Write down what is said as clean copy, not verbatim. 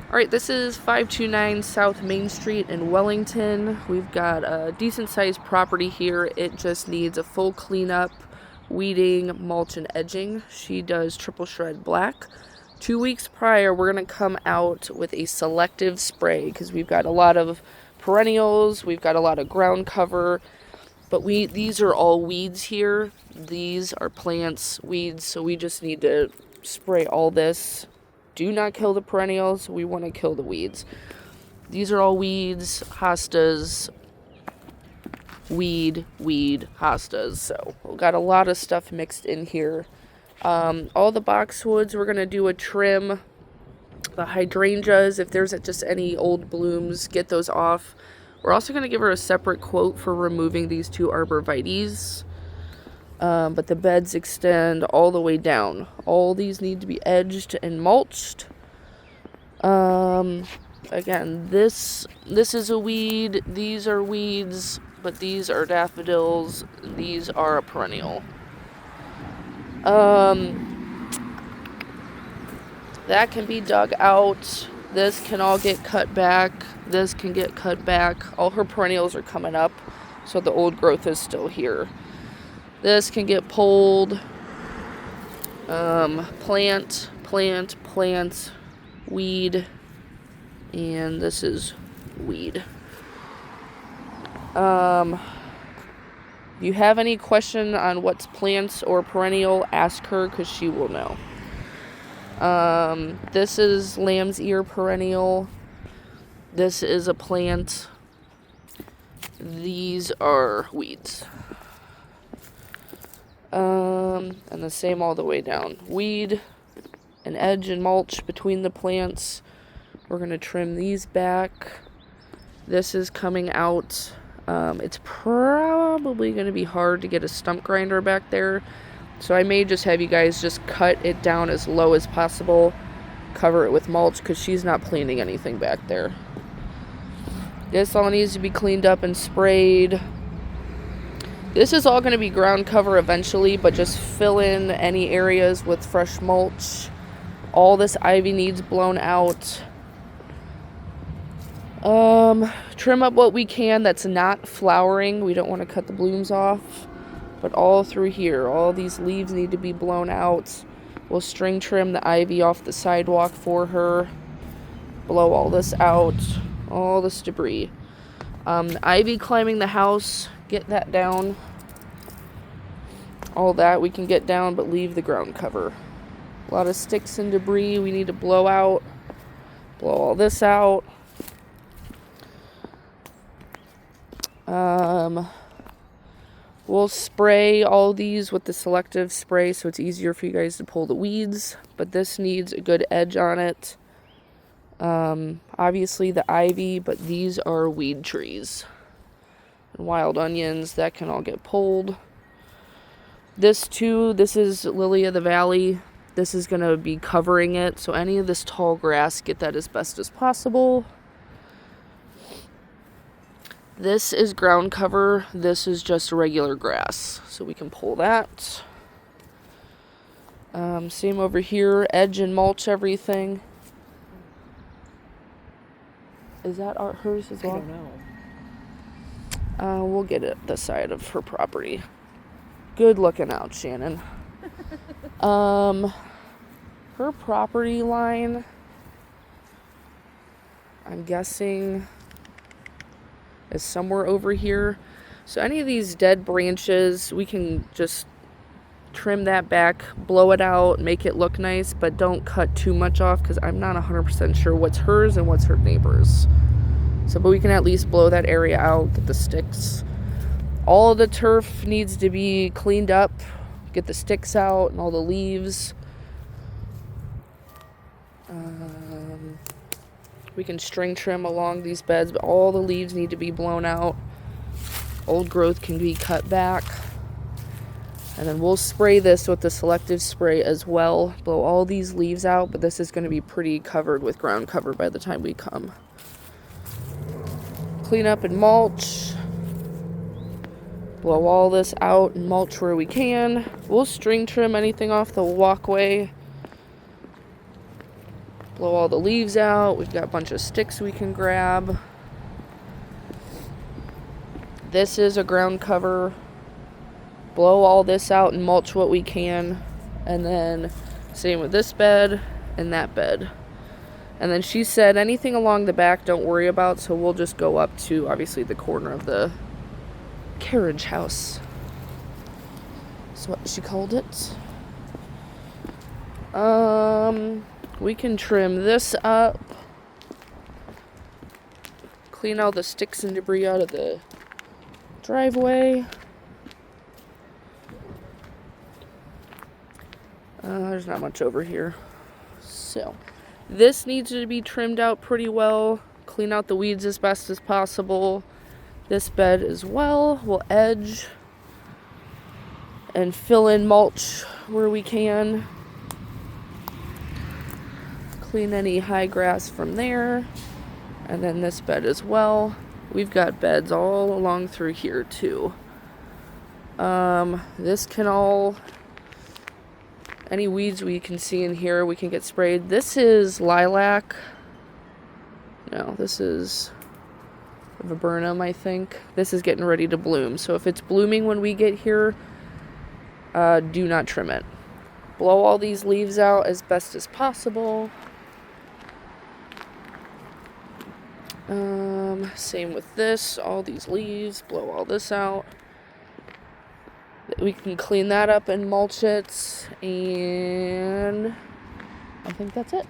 Alright, this is 529 South Main Street in Wellington. We've got a decent sized property here. It just needs a full cleanup, weeding, mulch, and edging. She does triple shred black. 2 weeks prior, we're going to come out with a selective spray because we've got a lot of perennials, we've got a lot of ground cover, but these are all weeds here. These are plants, weeds, so we just need to spray all this. Do not kill the perennials. We want to kill the weeds. These are all weeds, hostas, weed, hostas. So we've got a lot of stuff mixed in here. All the boxwoods, we're going to do a trim. The hydrangeas, if there's just any old blooms, get those off. We're also going to give her a separate quote for removing these 2 arborvitaes. But the beds extend all the way down. All these need to be edged and mulched. Again, this is a weed. These are weeds, but these are daffodils. These are a perennial. That can be dug out. This can all get cut back. This can get cut back. All her perennials are coming up, so the old growth is still here. This can get pulled. Plant, weed, and this is weed. If you have any question on what's plants or perennial, ask her because she will know. This is lamb's ear perennial. This is a plant. These are weeds. And the same all the way down. Weed, an edge and mulch between the plants. We're going to trim these back. This is coming out. It's probably going to be hard to get a stump grinder back there. So I may just have you guys just cut it down as low as possible. Cover it with mulch because she's not planting anything back there. This all needs to be cleaned up and sprayed. This is all going to be ground cover eventually, but just fill in any areas with fresh mulch. All this ivy needs blown out. Trim up what we can that's not flowering. We don't want to cut the blooms off. But all through here, all these leaves need to be blown out. We'll string trim the ivy off the sidewalk for her. Blow all this out. All this debris. Ivy climbing the house. Get that down. All that we can get down, but leave the ground cover. A lot of sticks and debris we need to blow out. Blow all this out. We'll spray all these with the selective spray so it's easier for you guys to pull the weeds, but this needs a good edge on it. Obviously the ivy, but these are weed trees. And wild onions, that can all get pulled. This too, this is lily of the valley. This is going to be covering it, so any of this tall grass, get that as best as possible. This is ground cover. This is just regular grass, so we can pull that. Same over here, edge and mulch everything. Is that hers as well? I don't know. We'll get it the side of her property. Good looking out, Shannon. Her property line, I'm guessing, is somewhere over here. So any of these dead branches, we can just trim that back, blow it out, make it look nice, but don't cut too much off because I'm not 100% sure what's hers and what's her neighbor's. So, but we can at least blow that area out, get the sticks. All of the turf needs to be cleaned up, get the sticks out and all the leaves. We can string trim along these beds, but all the leaves need to be blown out. Old growth can be cut back. And then we'll spray this with the selective spray as well. Blow all these leaves out, but this is going to be pretty covered with ground cover by the time we come. Clean up and mulch. Blow all this out and mulch where we can. We'll string trim anything off the walkway. Blow all the leaves out. We've got a bunch of sticks we can grab. This is a ground cover. Blow all this out and mulch what we can. And then same with this bed and that bed. And then she said anything along the back don't worry about, so we'll just go up to obviously the corner of the carriage house. That's what she called it. We can trim this up. Clean all the sticks and debris out of the driveway. There's not much over here. So, this needs to be trimmed out pretty well. Clean out the weeds as best as possible. This bed as well. We'll edge and fill in mulch where we can. Clean any high grass from there. And then this bed as well. We've got beds all along through here too. This can all... Any weeds we can see in here, we can get sprayed. This is lilac. No, this is viburnum, I think. This is getting ready to bloom. So if it's blooming when we get here, do not trim it. Blow all these leaves out as best as possible. Same with this. All these leaves, blow all this out. We can clean that up and mulch it, and I think that's it.